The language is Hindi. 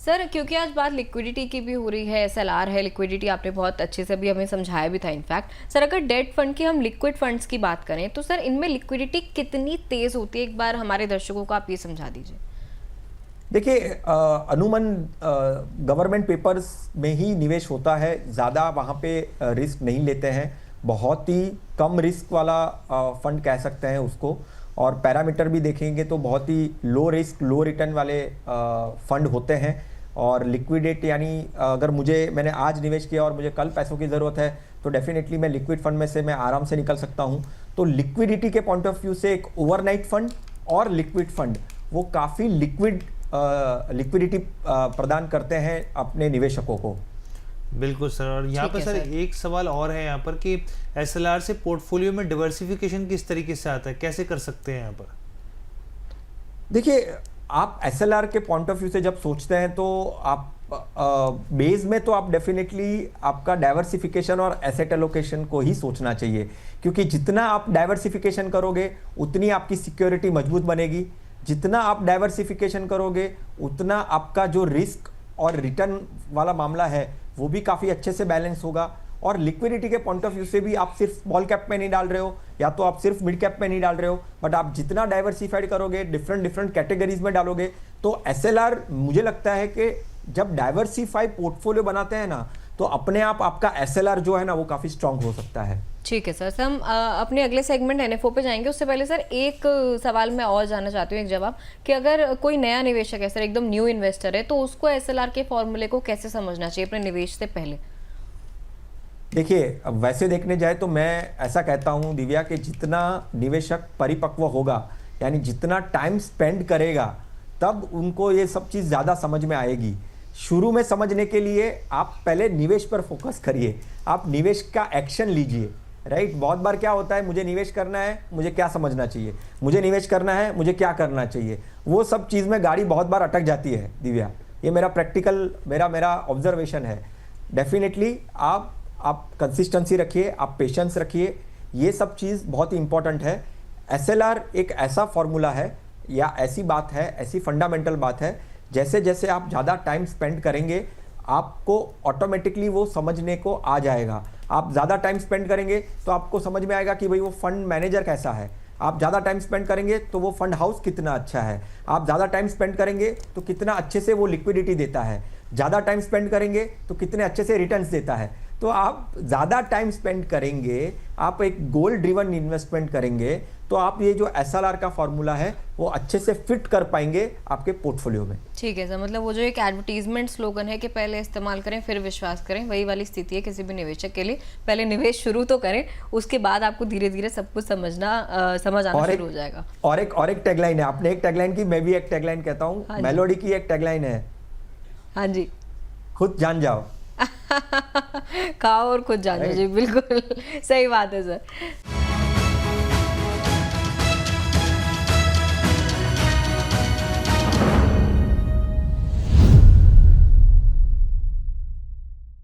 सर क्योंकि आज बात लिक्विडिटी की भी हो रही है, एसएलआर है, लिक्विडिटी आपने बहुत अच्छे से अभी हमें समझाया भी था इनफैक्ट। सर अगर डेट फंड की हम लिक्विड फंड्स की बात करें तो सर इनमें लिक्विडिटी कितनी तेज होती है, एक बार हमारे दर्शकों को आप ये समझा दीजिए। देखिए, अमूमन गवर्नमेंट पेपर्स में ही निवेश होता है, ज़्यादा वहाँ पे रिस्क नहीं लेते हैं। बहुत ही कम रिस्क वाला फंड कह सकते हैं उसको। और पैरामीटर भी देखेंगे तो बहुत ही लो रिस्क लो रिटर्न वाले फंड होते हैं। और लिक्विडेट यानी अगर मैंने आज निवेश किया और मुझे कल पैसों की ज़रूरत है तो डेफिनेटली मैं लिक्विड फंड में से मैं आराम से निकल सकता हूँ। तो लिक्विडिटी के पॉइंट ऑफ व्यू से एक ओवरनाइट फंड और लिक्विड फंड वो काफ़ी लिक्विडिटी प्रदान करते हैं अपने निवेशकों को। बिल्कुल सर। और यहाँ पर सर एक सवाल और है यहाँ पर कि एसएलआर से पोर्टफोलियो में डाइवर्सिफिकेशन किस तरीके से आता है, कैसे कर सकते हैं यहाँ पर? देखिए, आप एसएलआर के पॉइंट ऑफ व्यू से जब सोचते हैं तो आप बेस में तो आप डेफिनेटली आपका डाइवर्सिफिकेशन और एसेट एलोकेशन को ही सोचना चाहिए, क्योंकि जितना आप डाइवर्सिफिकेशन करोगे उतनी आपकी सिक्योरिटी मजबूत बनेगी। जितना आप डाइवर्सिफिकेशन करोगे उतना आपका जो रिस्क और रिटर्न वाला मामला है वो भी काफ़ी अच्छे से बैलेंस होगा। और लिक्विडिटी के पॉइंट ऑफ व्यू से भी आप सिर्फ स्मॉल कैप में नहीं डाल रहे हो या तो आप सिर्फ मिड कैप में नहीं डाल रहे हो, बट आप जितना डाइवर्सिफाइड करोगे, डिफरेंट कैटेगरीज में डालोगे, तो एसएलआर मुझे लगता है कि जब डाइवर्सिफाइड पोर्टफोलियो बनाते हैं ना तो अपने आप आपका एसएलआर जो है ना वो काफ़ी स्ट्रांग हो सकता है। ठीक है सर। हम अपने अगले सेगमेंट एनएफओ पे जाएंगे, उससे पहले सर एक सवाल मैं और जानना चाहती हूँ, एक जवाब, कि अगर कोई नया निवेशक है सर, एकदम न्यू इन्वेस्टर है, तो उसको एसएलआर के फॉर्मूले को कैसे समझना चाहिए अपने निवेश से पहले? देखिए, अब वैसे देखने जाए तो मैं ऐसा कहता हूँ दिव्या कि जितना निवेशक परिपक्व होगा यानी जितना टाइम स्पेंड करेगा तब उनको ये सब चीज़ ज़्यादा समझ में आएगी। शुरू में समझने के लिए आप पहले निवेश पर फोकस करिए, आप निवेश का एक्शन लीजिए। राइट, बहुत बार क्या होता है, मुझे निवेश करना है, मुझे क्या समझना चाहिए, मुझे निवेश करना है, मुझे क्या करना चाहिए, वो सब चीज़ में गाड़ी बहुत बार अटक जाती है दिव्या। ये मेरा प्रैक्टिकल मेरा ऑब्जर्वेशन है। डेफिनेटली आप कंसिस्टेंसी रखिए, आप पेशेंस रखिए, ये सब चीज़ बहुत ही इंपॉर्टेंट है। एसएलआर एक ऐसा फॉर्मूला है या ऐसी बात है, ऐसी फंडामेंटल बात है, जैसे जैसे आप ज़्यादा टाइम स्पेंड करेंगे आपको ऑटोमेटिकली वो समझने को आ जाएगा। आप ज़्यादा टाइम स्पेंड करेंगे तो आपको समझ में आएगा कि भाई वो फंड मैनेजर कैसा है। आप ज़्यादा टाइम स्पेंड करेंगे तो वो फंड हाउस कितना अच्छा है। आप ज़्यादा टाइम स्पेंड करेंगे तो कितना अच्छे से वो लिक्विडिटी देता है। ज़्यादा टाइम स्पेंड करेंगे तो कितने अच्छे से रिटर्न्स देता है। तो आप ज़्यादा टाइम स्पेंड करेंगे, आप एक गोल ड्रिवन इन्वेस्टमेंट करेंगे तो आप ये जो एसएलआर का फॉर्मूला है वो अच्छे से फिट कर पाएंगे आपके पोर्टफोलियो में। ठीक है सर, मतलब वो जो एक एडवर्टीजमेंट स्लोगन है कि पहले इस्तेमाल करें फिर विश्वास करें, वही वाली स्थिति है किसी भी निवेशक के लिए। पहले निवेश शुरू तो करें, उसके बाद आपको धीरे धीरे सब कुछ समझ आना शुरू हो जाएगा। और एक टैगलाइन है, आपने एक टैगलाइन की, मैं भी एक टैगलाइन कहता हूँ। हाँ मेलोडी की एक टैगलाइन है, हाँ जी, खुद जान जाओ। खाओ और खुद जानो जी, बिल्कुल सही बात है सर।